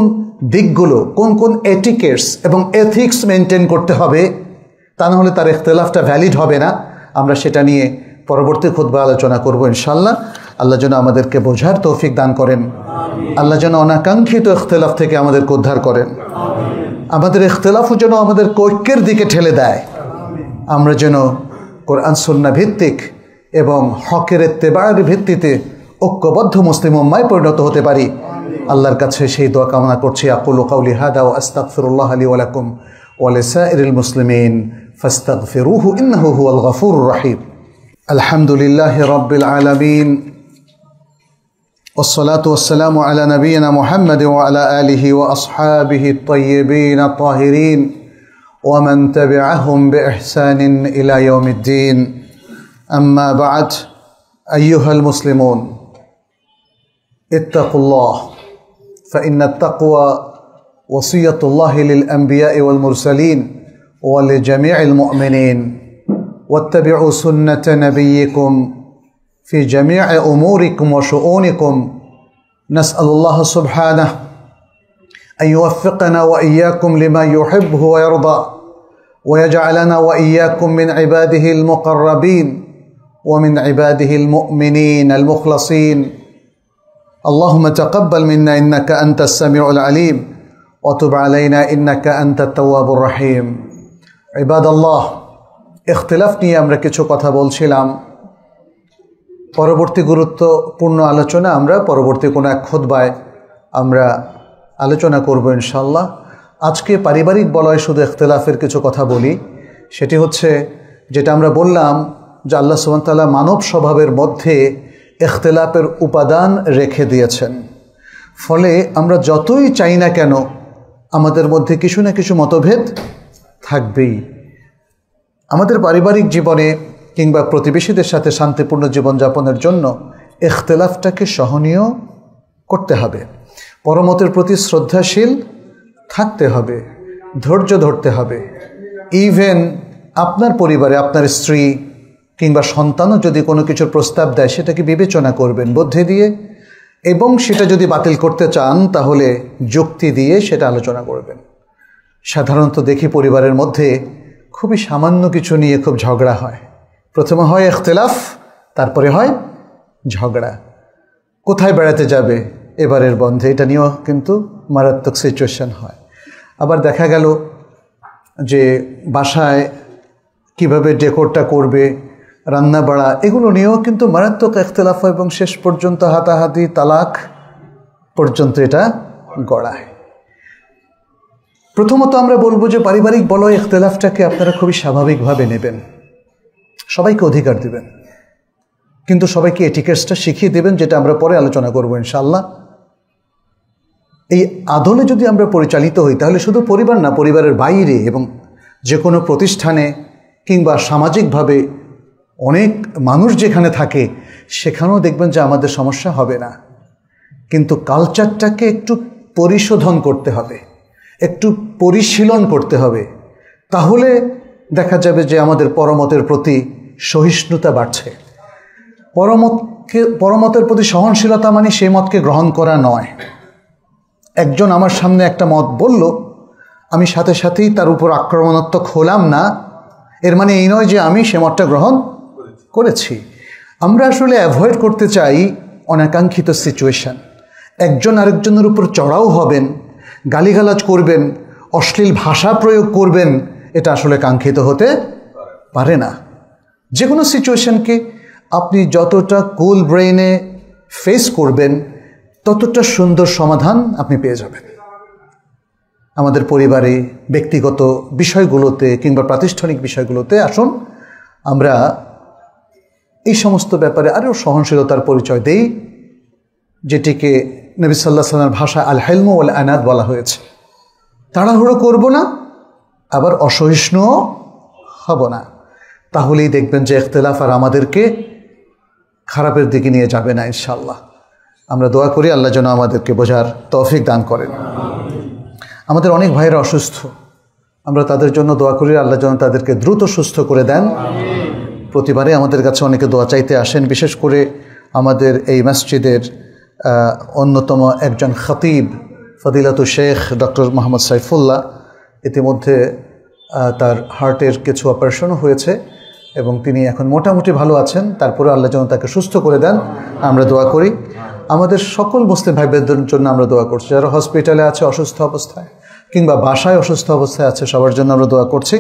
দিকগুলো, কোন কোন এটিকেটস এবং এথিক্স মেনটেন করতে হবে, তা না হলে তার ইখতিলাফটা ভ্যালিড হবে না। আমরা সেটা নিয়ে পরবর্তী খুতবা আলোচনা করব ইনশাআল্লাহ। আল্লাহ যেন আমাদেরকে বোঝার তৌফিক দান করেন। আল্লাহ যেন অনাকাঙ্ক্ষিত ইখতিলাফ থেকে আমাদেরকে উদ্ধার করেন। আমাদের ইখতিলাফও যেন আমাদের ঐক্যের দিকে ঠেলে দেয়। আমরা যেন কোরআন সুন্নাহ ভিত্তিক এবং হকের ইত্তেবা'র ভিত্তিতে ঐক্যবদ্ধ মুসলিম উম্মায় পরিণত হতে পারি। আল্লাহর কাছে সেই দোয়া কামনা করছি। আকুলু কাউলি হাদা ওয়া আস্তাগফিরুল্লাহ লি ওয়া লাকুম ওয়া লিসাইরিল মুসলিমিন ফাস্তাগফিরুহু ইন্নাহু হুয়াল গফুরুর রহিম। আলহামদুলিল্লাহি রাব্বিল আলামিন والصلاة والسلام على نبينا محمد وعلى آله وأصحابه الطيبين الطاهرين ومن تبعهم بإحسان إلى يوم الدين. أما بعد، أيها المسلمون، اتقوا الله، فإن التقوى وصية الله للأنبياء والمرسلين ولجميع المؤمنين، واتبعوا سنة نبيكم في جميع أموركم وشؤونكم. نسأل الله سبحانه أن يوفقنا وإياكم لما يحبه ويرضى، ويجعلنا وإياكم من عباده المقربين ومن عباده المؤمنين المخلصين. اللهم تقبل منا إنك أنت السميع العليم، وتب علينا إنك أنت التواب الرحيم. عباد الله، اختلاف নিয়ে আমরা কিছু কথা বলছিলাম। পরবর্তী গুরুত্বপূর্ণ আলোচনা আমরা পরবর্তী কোনো এক খুতবায় আমরা আলোচনা করব ইনশাআল্লাহ। আজকে পারিবারিক বলয়ে শুধু ইখতিলাফের কিছু কথা বলি। সেটি হচ্ছে যেটা আমরা বললাম যে আল্লাহ সুবহানাহু ওয়া তাআলা মানব স্বভাবের মধ্যে ইখতিলাফের উপাদান রেখে দিয়েছেন। ফলে আমরা যতই চাই না কেন আমাদের মধ্যে কিছু না কিছু মতভেদ থাকবেই। আমাদের পারিবারিক জীবনে কিংবা প্রতিবেশীদের সাথে শান্তিপূর্ণ জীবনযাপনের জন্য ইখতিলাফটাকে সহনীয় করতে হবে, পরমতের প্রতি শ্রদ্ধাশীল থাকতে হবে, ধৈর্য ধরতে হবে। ইভেন আপনার পরিবারে আপনার স্ত্রী কিংবা সন্তানও যদি কোনো কিছুর প্রস্তাব দেয় সেটাকে বিবেচনা করবেন বুদ্ধি দিয়ে, এবং সেটা যদি বাতিল করতে চান তাহলে যুক্তি দিয়ে সেটা আলোচনা করবেন। সাধারণত দেখি পরিবারের মধ্যে খুবই সামান্য কিছু নিয়ে খুব ঝগড়া হয়। প্রথমে হয় ইখতিলাফ, তারপরে হয় ঝগড়া। কোথায় বেড়াতে যাবে এবারের বন্ধে, এটা নিয়েও কিন্তু মারাত্মক সিচুয়েশন হয়। আবার দেখা গেল যে বাসায় কিভাবে ডেকোরটা করবে, রান্না বাড়া, এগুলো নিয়েও কিন্তু মারাত্মক ইখতিলাফ হয় এবং শেষ পর্যন্ত হাতাহাতি তালাক পর্যন্ত এটা গড়ায়। প্রথমত আমরা বলবো যে পারিবারিক বলয়ে ইখতিলাফটাকে আপনারা খুবই স্বাভাবিকভাবে নেবেন, সবাইকে অধিকার দিবেন, কিন্তু সবাইকে এটিকেটসটা শিখিয়ে দেবেন, যেটা আমরা পরে আলোচনা করব ইনশাআল্লাহ। এই আদলে যদি আমরা পরিচালিত হই তাহলে শুধু পরিবার না, পরিবারের বাইরে এবং যে কোনো প্রতিষ্ঠানে কিংবা সামাজিকভাবে অনেক মানুষ যেখানে থাকে সেখানেও দেখবেন যে আমাদের সমস্যা হবে না। কিন্তু কালচারটাকে একটু পরিশোধন করতে হবে, একটু পরিশীলন করতে হবে, তাহলে দেখা যাবে যে আমাদের পরমতের প্রতি সহিষ্ণুতা বাড়ছে। পরমতের প্রতি সহনশীলতা মানে সেই মতকে গ্রহণ করা নয়। একজন আমার সামনে একটা মত বলল, আমি সাথে সাথেই তার উপর আক্রমণাত্মক হলাম না, এর মানে এই নয় যে আমি সে মতটা গ্রহণ করেছি। আমরা আসলে অ্যাভয়েড করতে চাই অনাকাঙ্ক্ষিত সিচুয়েশন। একজন আরেকজনের উপর চড়াও হবেন, গালিগালাজ করবেন, অশ্লীল ভাষা প্রয়োগ করবেন, এটা আসলে কাঙ্ক্ষিত হতে পারে না। যে কোনো সিচুয়েশনকে আপনি যতটা কুল ব্রেইনে ফেস করবেন ততটা সুন্দর সমাধান আপনি পেয়ে যাবেন। আমাদের পরিবারে ব্যক্তিগত বিষয়গুলোতে কিংবা প্রাতিষ্ঠানিক বিষয়গুলোতে আসুন আমরা এই সমস্ত ব্যাপারে আরও সহনশীলতার পরিচয় দেই, যেটিকে নবী সাল্লাল্লাহু আলাইহি ওয়াসাল্লামের ভাষায় আল হিলমু ওয়াল আনাত বলা হয়েছে। তাড়াহুড়ো করব না, আবার অসহিষ্ণুও হব না, তাহলেই দেখবেন যে ইখতিলাফ আর আমাদেরকে খারাপের দিকে নিয়ে যাবে না ইনশাআল্লাহ। আমরা দোয়া করি আল্লাহ যেন আমাদেরকে বোঝার তৌফিক দান করেন। আমাদের অনেক ভাইরা অসুস্থ, আমরা তাদের জন্য দোয়া করি আল্লাহ যেন তাদেরকে দ্রুত সুস্থ করে দেন। প্রতিবারে আমাদের কাছে অনেকে দোয়া চাইতে আসেন, বিশেষ করে আমাদের এই মসজিদের অন্যতম একজন খতিব ফদিলাতুল শেখ ডক্টর মোহাম্মদ সাইফুল্লাহ, ইতিমধ্যে তার হার্টের কিছু অপারেশনও হয়েছে এবং তিনি এখন মোটামুটি ভালো আছেন। তারপরে আল্লাহ যেন তাকে সুস্থ করে দেন, আমরা দোয়া করি। আমাদের সকল মুসলিম ভাই বোনদের জন্য আমরা দোয়া করছি, যারা হসপিটালে আছে অসুস্থ অবস্থায় কিংবা বাসায় অসুস্থ অবস্থায় আছে, সবার জন্য আমরা দোয়া করছি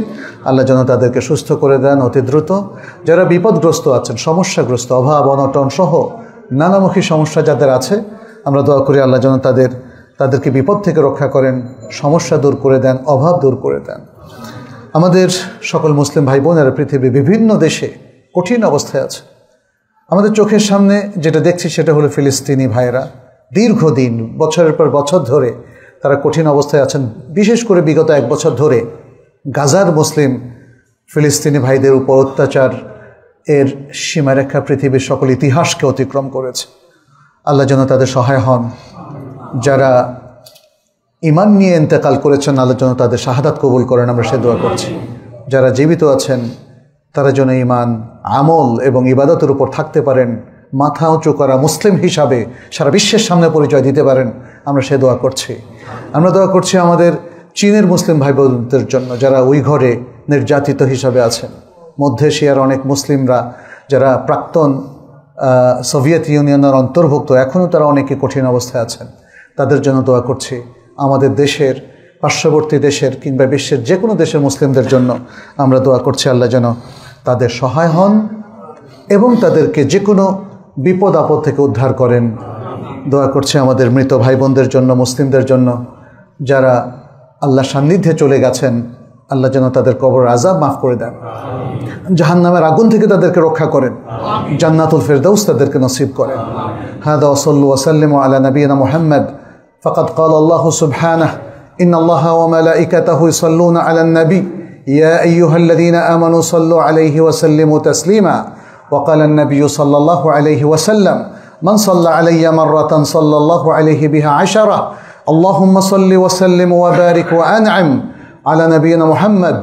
আল্লাহ যেন তাদেরকে সুস্থ করে দেন অতি দ্রুত। যারা বিপদগ্রস্ত আছেন, সমস্যাগ্রস্ত, অভাব অনটন সহ নানামুখী সমস্যা যাদের আছে, আমরা দোয়া করি আল্লাহ যেন তাদেরকে বিপদ থেকে রক্ষা করেন, সমস্যা দূর করে দেন, অভাব দূর করে দেন। আমাদের সকল মুসলিম ভাই বোনেরা পৃথিবীর বিভিন্ন দেশে কঠিন অবস্থায় আছে। আমাদের চোখের সামনে যেটা দেখছি সেটা হলো ফিলিস্তিনি ভাইয়েরা দীর্ঘদিন বছরের পর বছর ধরে তারা কঠিন অবস্থায় আছেন। বিশেষ করে বিগত 1 বছর ধরে গাজার মুসলিম ফিলিস্তিনি ভাইদের উপর অত্যাচার এর সীমারেখা পৃথিবীর সকল ইতিহাসকে অতিক্রম করেছে। আল্লাহ যেন তাদের সহায় হন। যারা ঈমান নিয়ে ইন্তেকাল করেছেন আল্লাহ যেন তাদের শাহাদাত কবুল করেন, আমরা সে দোয়া করছি। যারা জীবিত আছেন তারা যেন ঈমান, আমল এবং ইবাদতের উপর থাকতে পারেন, মাথা উঁচু করা মুসলিম হিসাবে সারা বিশ্বের সামনে পরিচয় দিতে পারেন, আমরা সে দোয়া করছি। আমরা দোয়া করছি আমাদের চীনের মুসলিম ভাই বোনদের জন্য, যারা উইঘরে নির্যাতিত হিসাবে আছেন। মধ্য এশিয়ার অনেক মুসলিমরা যারা প্রাক্তন সোভিয়েত ইউনিয়নের অন্তর্ভুক্ত, এখনও তারা অনেকে কঠিন অবস্থায় আছেন, তাদের জন্য দোয়া করছি। আমাদের দেশের, পার্শ্ববর্তী দেশের কিংবা বিশ্বের যে কোনো দেশের মুসলিমদের জন্য আমরা দোয়া করছি আল্লাহ যেন তাদের সহায় হন এবং তাদেরকে যে কোনো বিপদ আপদ থেকে উদ্ধার করেন। দোয়া করছি আমাদের মৃত ভাই বোনদের জন্য, মুসলিমদের জন্য, যারা আল্লাহ সান্নিধ্যে চলে গেছেন, আল্লাহ যেন তাদের কবর আযাব মাফ করে দেন, জাহান্নামের আগুন থেকে তাদেরকে রক্ষা করেন, জান্নাতুল ফেরদাউস তাদেরকে নসিব করেন। হাদা ওয়াসাল্লু ওয়াসাল্লিমু আলা নবিয়িনা মুহাম্মদ ফাকাদ ক্বালা আল্লাহু সুবহানাহু ইন্নাল্লাহা ওয়া মালাইকাতাহু ইউসাল্লুনা আলান নবী ইয়া আইয়ুহাল্লাযীনা আমানু সাল্লু আলাইহি ওয়া সাল্লিমু তাসলিমা ওয়া ক্বালা আন-নাবিয়্যু সাল্লাল্লাহু আলাইহি ওয়া সাল্লাম মান সাল্লা আলাইয়া মাররাতান সাল্লাল্লাহু আলাইহি বিহা আশারা আল্লাহুম্মা সাল্লি ওয়া সাল্লিম ওয়া বারিক ওয়া আন'আম আলা নবিয়িনা মুহাম্মদ